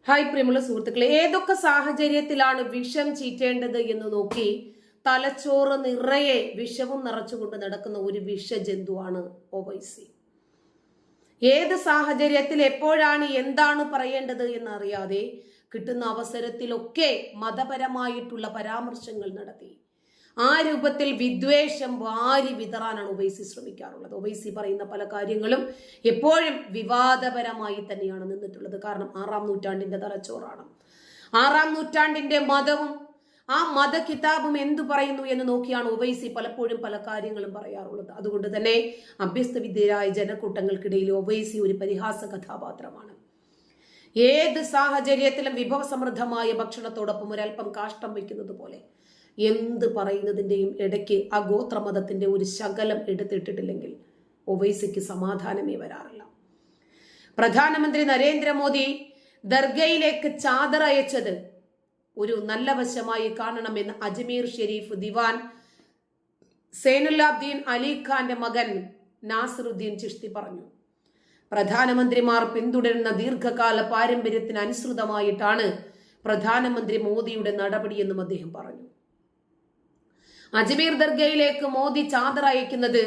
Hi പ്രിയമുള്ള സുഹൃത്തുക്കളെ, ഏതൊക്കെ സാഹചര്യത്തിലാണ് വിഷം ചീറ്റേണ്ടത് എന്ന് നോക്കി തലച്ചോറ് നിറയെ വിഷവും നിറച്ചുകൊണ്ട് നടക്കുന്ന ഒരു വിഷജന്തുവാണ് ഒവൈസി. ഏത് സാഹചര്യത്തിൽ എപ്പോഴാണ് എന്താണ് പറയേണ്ടത് എന്നറിയാതെ കിട്ടുന്ന അവസരത്തിലൊക്കെ മതപരമായിട്ടുള്ള പരാമർശങ്ങൾ നടത്തി ആ രൂപത്തിൽ വിദ്വേഷം വാരി വിതറാനാണ് ഒവൈസി ശ്രമിക്കാറുള്ളത്. ഒവൈസി പറയുന്ന പല കാര്യങ്ങളും എപ്പോഴും വിവാദപരമായി തന്നെയാണ് നിന്നിട്ടുള്ളത്. കാരണം 6-ാം നൂറ്റാണ്ടിന്റെ തലച്ചോറാണ്. 6-ാം നൂറ്റാണ്ടിന്റെ മതവും ആ മത കിതാബും എന്തു പറയുന്നു എന്ന് നോക്കിയാണ് ഒവൈസി പലപ്പോഴും പല കാര്യങ്ങളും പറയാറുള്ളത്. അതുകൊണ്ട് തന്നെ അഭ്യസ്തവിദ്യരായ ജനക്കൂട്ടങ്ങൾക്കിടയിൽ ഒവൈസി ഒരു പരിഹാസ കഥാപാത്രമാണ്. ഏത് സാഹചര്യത്തിലും വിഭവസമൃദ്ധമായ ഭക്ഷണത്തോടൊപ്പം ഒരൽപ്പം കാഷ്ടം വയ്ക്കുന്നത് പോലെ എന്ത് പറയുന്നതിൻ്റെയും ഇടയ്ക്ക് ആ ഗോത്രമതത്തിന്റെ ഒരു ശകലം എടുത്തിട്ടിട്ടില്ലെങ്കിൽ ഒവൈസിക്ക് സമാധാനമേ വരാറില്ല. പ്രധാനമന്ത്രി നരേന്ദ്രമോദി ദർഗയിലേക്ക് ചാദർ അയച്ചത് ഒരു നല്ല വശമായി കാണണമെന്ന് അജ്മീർ ഷെരീഫ് ദിവാൻ സൈനുലാബ്ദീൻ അലി ഖാന്റെ മകൻ നാസറുദ്ദീൻ ചിഷ്തി പറഞ്ഞു. പ്രധാനമന്ത്രിമാർ പിന്തുടരുന്ന ദീർഘകാല പാരമ്പര്യത്തിന് അനുസൃതമായിട്ടാണ് പ്രധാനമന്ത്രി മോദിയുടെ നടപടിയെന്നും അദ്ദേഹം പറഞ്ഞു. അജ്മീർ ദർഗയിലേക്ക് മോദി ചാദർ അയക്കുന്നത്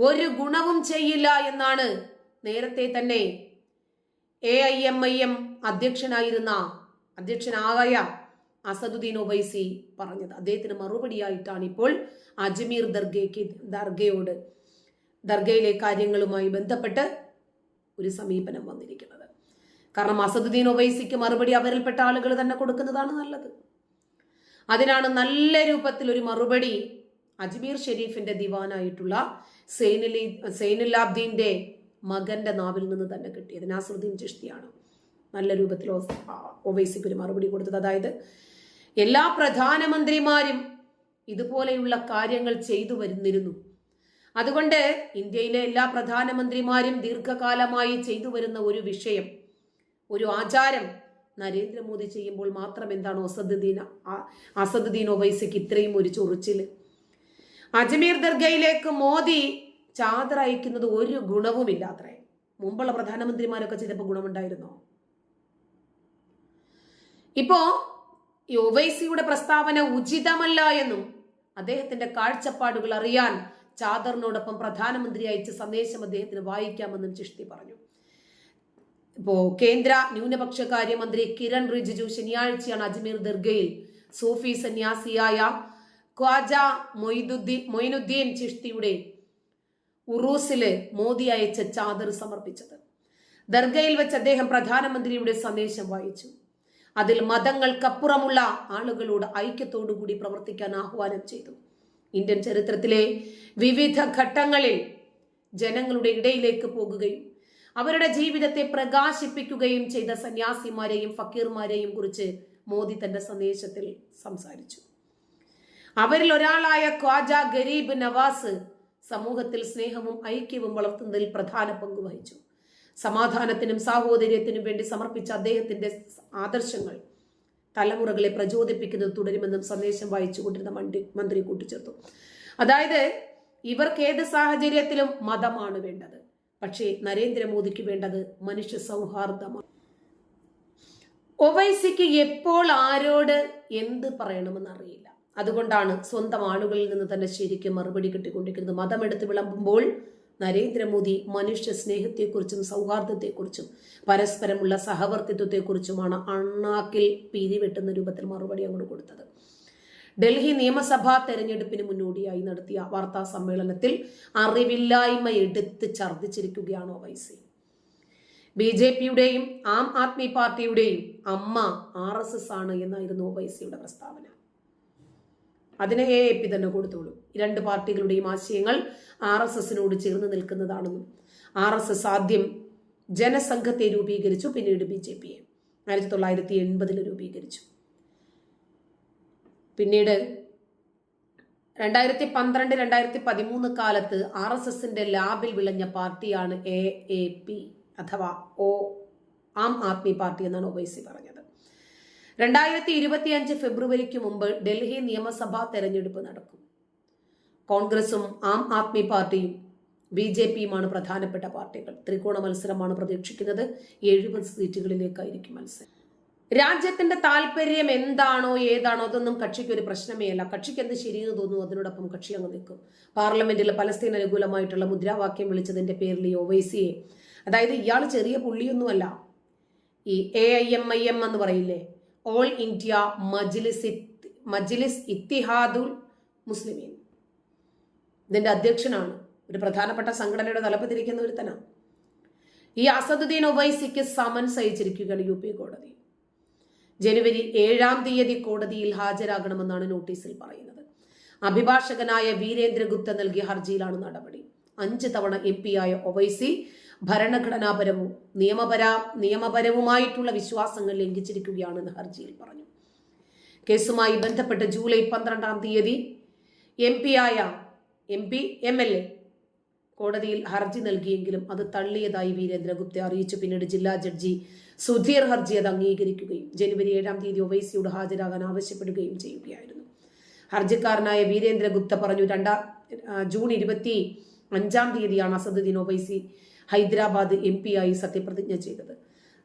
ഒരു ഗുണവും ചെയ്യില്ല എന്നാണ് നേരത്തെ തന്നെ AIMIM അധ്യക്ഷനായ അസദുദ്ദീൻ ഒവൈസി പറഞ്ഞത്. അദ്ദേഹത്തിന് മറുപടിയായിട്ടാണ് ഇപ്പോൾ അജ്മീർ ദർഗയിലെ കാര്യങ്ങളുമായി ബന്ധപ്പെട്ട് ഒരു സമീപനം വന്നിരിക്കുന്നത്. കാരണം അസദുദ്ദീൻ ഒവൈസിക്ക് മറുപടി അവരിൽപ്പെട്ട ആളുകൾ തന്നെ കൊടുക്കുന്നതാണ് നല്ലത്. അതിനാണ് നല്ല രൂപത്തിൽ ഒരു മറുപടി അജ്മീർ ഷെരീഫിന്റെ ദിവാനായിട്ടുള്ള സൈനുലാബ്ദീന്റെ മകന്റെ നാവിൽ നിന്ന് തന്നെ കിട്ടിയത്. നാസറുദ്ദീൻ ചിഷ്തിയാണ് നല്ല രൂപത്തിൽ ഒവൈസിക്ക് ഒരു മറുപടി കൊടുത്തത്. അതായത് എല്ലാ പ്രധാനമന്ത്രിമാരും ഇതുപോലെയുള്ള കാര്യങ്ങൾ ചെയ്തു വരുന്നിരുന്നു. അതുകൊണ്ട് ഇന്ത്യയിലെ എല്ലാ പ്രധാനമന്ത്രിമാരും ദീർഘകാലമായി ചെയ്തു വരുന്ന ഒരു വിഷയം, ഒരു ആചാരം നരേന്ദ്രമോദി ചെയ്യുമ്പോൾ മാത്രം എന്താണ് അസദുദ്ദീൻ ഒവൈസിക്ക് ഇത്രയും ഒരു ചൊറിച്ചില്? അജ്മീർ ദർഗയിലേക്ക് മോദി ചാദർ അയക്കുന്നത് ഒരു ഗുണവുമില്ലാത്രേ. മുമ്പുള്ള പ്രധാനമന്ത്രിമാരൊക്കെ ചെയ്തപ്പോൾ ഗുണമുണ്ടായിരുന്നോ? ഇപ്പോ ഈ ഒവൈസിയുടെ പ്രസ്താവന ഉചിതമല്ല എന്നും അദ്ദേഹത്തിന്റെ കാഴ്ചപ്പാടുകൾ അറിയാൻ ചാദറിനോടൊപ്പം പ്രധാനമന്ത്രി അയച്ച സന്ദേശം അദ്ദേഹത്തിന് വായിക്കാമെന്നും ചിഷ്തി പറഞ്ഞു. ഇപ്പോ കേന്ദ്ര ന്യൂനപക്ഷ കാര്യമന്ത്രി കിരൺ റിജിജു ശനിയാഴ്ചയാണ് അജ്മീർ ദർഗയിൽ സൂഫി സന്യാസിയായ ഖ്വാജ മൊയിനുദ്ദീൻ ചിഷ്തിയുടെ ഉറൂസില് മോദി അയച്ച ചാദർ സമർപ്പിച്ചത്. ദർഗയിൽ വെച്ച് അദ്ദേഹം പ്രധാനമന്ത്രിയുടെ സന്ദേശം വായിച്ചു. അതിൽ മതങ്ങൾക്കപ്പുറമുള്ള ആളുകളോട് ഐക്യത്തോടുകൂടി പ്രവർത്തിക്കാൻ ആഹ്വാനം ചെയ്തു. ഇന്ത്യൻ ചരിത്രത്തിലെ വിവിധ ഘട്ടങ്ങളിൽ ജനങ്ങളുടെ ഇടയിലേക്ക് പോകുകയും അവരുടെ ജീവിതത്തെ പ്രകാശിപ്പിക്കുകയും ചെയ്ത സന്യാസിമാരെയും ഫക്കീർമാരെയും കുറിച്ച് മോദി തന്റെ സന്ദേശത്തിൽ സംസാരിച്ചു. അവരിൽ ഒരാളായ ഖ്വാജ ഗരീബ് നവാസ് സമൂഹത്തിൽ സ്നേഹവും ഐക്യവും വളർത്തുന്നതിൽ പ്രധാന പങ്ക് വഹിച്ചു. സമാധാനത്തിനും സാഹോദര്യത്തിനും വേണ്ടി സമർപ്പിച്ച അദ്ദേഹത്തിന്റെ ആദർശങ്ങൾ തലമുറകളെ പ്രചോദിപ്പിക്കുന്നത് തുടരുമെന്നും സന്ദേശം വായിച്ചുകൊണ്ടിരുന്ന മന്ത്രി കൂട്ടിച്ചേർത്തു. അതായത് ഇവർക്ക് ഏത് സാഹചര്യത്തിലും മതമാണ് വേണ്ടത്, പക്ഷേ നരേന്ദ്രമോദിക്ക് വേണ്ടത് മനുഷ്യ സൗഹാർദ്ദമാണ്. ഒവൈസിക്ക് എപ്പോൾ ആരോട് എന്ത് പറയണമെന്ന് അറിയില്ല. അതുകൊണ്ടാണ് സ്വന്തം ആളുകളിൽ നിന്ന് തന്നെ ശരിക്കും മറുപടി കിട്ടിക്കൊണ്ടിരിക്കുന്നത്. മതമെടുത്ത് വിളമ്പുമ്പോൾ നരേന്ദ്രമോദി മനുഷ്യ സ്നേഹത്തെക്കുറിച്ചും സൗഹാർദ്ദത്തെക്കുറിച്ചും പരസ്പരമുള്ള സഹവർത്തിത്വത്തെക്കുറിച്ചുമാണ് അണ്ണാക്കിൽ പിരിവെട്ടുന്ന രൂപത്തിൽ മറുപടി അങ്ങോട്ട് കൊടുത്തത്. ഡൽഹി നിയമസഭാ തെരഞ്ഞെടുപ്പിന് മുന്നോടിയായി നടത്തിയ വാർത്താ സമ്മേളനത്തിൽ അറിവില്ലായ്മ എടുത്ത് ഛർദ്ദിച്ചിരിക്കുകയാണ് ഒവൈസി. BJPയുടെയും ആം ആദ്മി പാർട്ടിയുടെയും അമ്മ RSS ആണ് എന്നായിരുന്നു ഒവൈസിയുടെ പ്രസ്താവന. അതിനെ AAP തന്നെ കൊടുത്തോളൂ. രണ്ട് പാർട്ടികളുടെയും ആശയങ്ങൾ RSSനോട് ചേർന്ന് നിൽക്കുന്നതാണെന്നും RSS ആദ്യം ജനസംഘത്തെ രൂപീകരിച്ചു, പിന്നീട് BJPയെ 1980 രൂപീകരിച്ചു. പിന്നീട് 2012-2013 കാലത്ത് RSSന്റെ ലാബിൽ വിളഞ്ഞ പാർട്ടിയാണ് AAP അഥവാ ആം ആദ്മി പാർട്ടി എന്നാണ് ഒവൈസി പറഞ്ഞത്. 2025 ഫെബ്രുവരിക്ക് മുമ്പ് ഡൽഹി നിയമസഭാ തെരഞ്ഞെടുപ്പ് നടക്കും. കോൺഗ്രസും ആം ആദ്മി പാർട്ടിയും BJPയുമാണ് പ്രധാനപ്പെട്ട പാർട്ടികൾ. ത്രികോണ മത്സരമാണ് പ്രതീക്ഷിക്കുന്നത്. 70 സീറ്റുകളിലേക്കായിരിക്കും മത്സരം. രാജ്യത്തിന്റെ താല്പര്യം എന്താണോ ഏതാണോ അതൊന്നും കക്ഷിക്ക് ഒരു പ്രശ്നമേ അല്ല. കക്ഷിക്ക് എന്ത് ശരിയെന്ന് തോന്നുന്നു അതിനോടൊപ്പം കക്ഷി അങ്ങ് നിൽക്കും. പാർലമെന്റിൽ പലസ്തീൻ അനുകൂലമായിട്ടുള്ള മുദ്രാവാക്യം വിളിച്ചതിന്റെ പേരിൽ ഈ ഒവൈസിയെ, അതായത് ഇയാൾ ചെറിയ പുള്ളിയൊന്നുമല്ല, ഈ AIMIM എന്ന് പറയില്ലേ, ഓൾ ഇന്ത്യ മജ്ലിസ് ഇത്തിഹാദുൽ മുസ്ലിമീൻ, ഇതിന്റെ അധ്യക്ഷനാണ്. ഒരു പ്രധാനപ്പെട്ട സംഘടനയുടെ തലപ്പത്തിരിക്കുന്ന ഒരുത്തനാണ്. ഈ അസദുദ്ദീൻ ഒവൈസിക്ക് സമൻസ് അയച്ചിരിക്കുകയാണ് UP കോടതി. ജനുവരി 7-ാം തീയതി കോടതിയിൽ ഹാജരാകണമെന്നാണ് നോട്ടീസിൽ പറയുന്നത്. അഭിഭാഷകനായ വീരേന്ദ്ര ഗുപ്ത നൽകിയ ഹർജിയിലാണ് നടപടി. 5 തവണ MP ആയ ഒവൈസി ഭരണഘടനാപരവും നിയമപരവുമായിട്ടുള്ള വിശ്വാസങ്ങൾ ലംഘിച്ചിരിക്കുകയാണെന്ന് ഹർജിയിൽ പറഞ്ഞു. കേസുമായി ബന്ധപ്പെട്ട് ജൂലൈ 12-ാം തീയതി MLA കോടതിയിൽ ഹർജി നൽകിയെങ്കിലും അത് തള്ളിയതായി വീരേന്ദ്ര ഗുപ്ത അറിയിച്ചു. പിന്നീട് ജില്ലാ ജഡ്ജി സുധീർ ഹർജി അത് അംഗീകരിക്കുകയും ജനുവരി 7-ാം തീയതി ഒവൈസിയോട് ഹാജരാകാൻ ആവശ്യപ്പെടുകയും ചെയ്യുകയായിരുന്നു. ഹർജിക്കാരനായ വീരേന്ദ്ര ഗുപ്ത പറഞ്ഞു, ജൂൺ 25-ാം തീയതിയാണ് അസദുദ്ദീൻ ഒവൈസി ഹൈദരാബാദ് MP ആയി സത്യപ്രതിജ്ഞ ചെയ്തത്.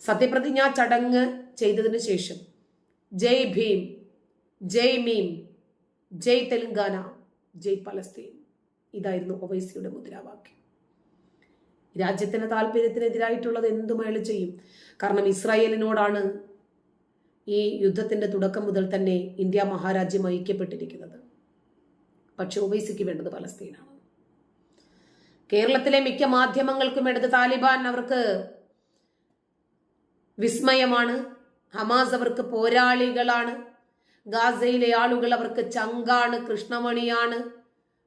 സത്യപ്രതിജ്ഞാ ചടങ്ങ് ചെയ്തതിനു ശേഷം ജയ് ഭീം, ജയ് മീം, ജയ് തെലങ്കാന, ജയ് പലസ്തീൻ, ഇതായിരുന്നു ഒവൈസിയുടെ മുദ്രാവാക്യം. രാജ്യത്തിന്റെ താല്പര്യത്തിനെതിരായിട്ടുള്ളത് എന്തും അയാൾ ചെയ്യും. കാരണം ഇസ്രായേലിനോടാണ് ഈ യുദ്ധത്തിന്റെ തുടക്കം മുതൽ തന്നെ ഇന്ത്യ മഹാരാജ്യം ഐക്യപ്പെട്ടിരിക്കുന്നത്. പക്ഷെ ഒവൈസിക്ക് വേണ്ടത് പലസ്തീനാണ്. കേരളത്തിലെ മിക്ക മാധ്യമങ്ങൾക്കും വേണ്ടത് താലിബാൻ അവർക്ക് വിസ്മയമാണ്, ഹമാസ് അവർക്ക് പോരാളികളാണ്, ഗാസയിലെ ആളുകൾ അവർക്ക് ചങ്കാണ്, കൃഷ്ണമണിയാണ്,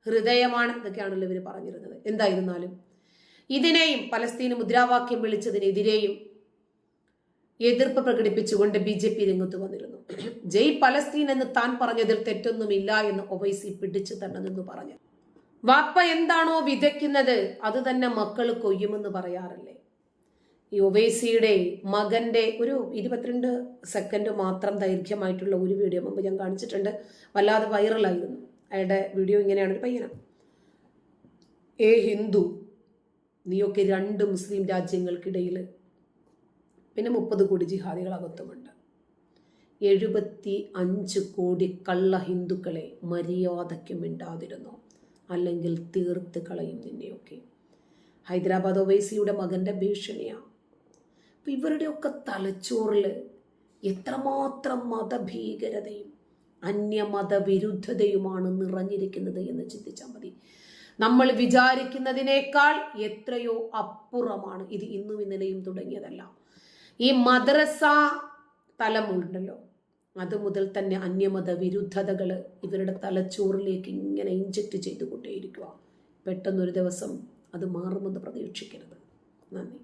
ഹൃദയമാണ്, ഇതൊക്കെയാണല്ലോ ഇവർ പറഞ്ഞിരുന്നത്. എന്തായിരുന്നാലും ഇതിനെയും പലസ്തീന് മുദ്രാവാക്യം വിളിച്ചതിനെതിരെയും എതിർപ്പ് പ്രകടിപ്പിച്ചുകൊണ്ട് BJP രംഗത്ത് വന്നിരുന്നു. ജയ് പലസ്തീൻ എന്ന് താൻ പറഞ്ഞതിൽ തെറ്റൊന്നുമില്ല എന്ന് ഒവൈസി പിടിച്ചു തന്നെന്ന് പറഞ്ഞു. വാപ്പ എന്താണോ വിതയ്ക്കുന്നത് അത് തന്നെ മക്കൾ കൊയ്യുമെന്ന് പറയാറില്ലേ. ഈ ഒവൈസിയുടെ മകന്റെ ഒരു 22 സെക്കൻഡ് മാത്രം ദൈർഘ്യമായിട്ടുള്ള ഒരു വീഡിയോ മുമ്പ് ഞാൻ കാണിച്ചിട്ടുണ്ട്. വല്ലാതെ വൈറലായിരുന്നു. അയാളുടെ വീഡിയോ ഇങ്ങനെയാണ്. ഒരു പയ്യനാണ്, ഹിന്ദു, നീയൊക്കെ 2 മുസ്ലിം രാജ്യങ്ങൾക്കിടയിൽ പിന്നെ 30 കോടി ജിഹാദികൾ അകത്തുമുണ്ട്. 75 കോടി കള്ള ഹിന്ദുക്കളെ മര്യാദയ്ക്ക് മിണ്ടാതിരുന്നോ, അല്ലെങ്കിൽ തീർത്ത് കളയും നിന്നെയൊക്കെ. ഹൈദരാബാദ് ഒവൈസിയുടെ മകന്റെ ഭീഷണിയാണ്. അപ്പൊ ഇവരുടെയൊക്കെ തലച്ചോറിൽ എത്രമാത്രം മതഭീകരതയും അന്യമതവിരുദ്ധതയുമാണ് നിറഞ്ഞിരിക്കുന്നത് എന്ന് ചിന്തിച്ചാൽ മതി. നമ്മൾ വിചാരിക്കുന്നതിനേക്കാൾ എത്രയോ അപ്പുറമാണ് ഇത്. ഇന്നും ഇന്നലെയും തുടങ്ങിയതല്ല. ഈ മദ്രസ തലമുണ്ടല്ലോ, അത് മുതൽ തന്നെ അന്യമത വിരുദ്ധതകൾ ഇവരുടെ തലച്ചോറിലേക്ക് ഇങ്ങനെ ഇഞ്ചക്ട് ചെയ്തുകൊണ്ടേയിരിക്കുക. പെട്ടെന്നൊരു ദിവസം അത് മാറുമെന്ന് പ്രതീക്ഷിക്കരുത്. നന്ദി.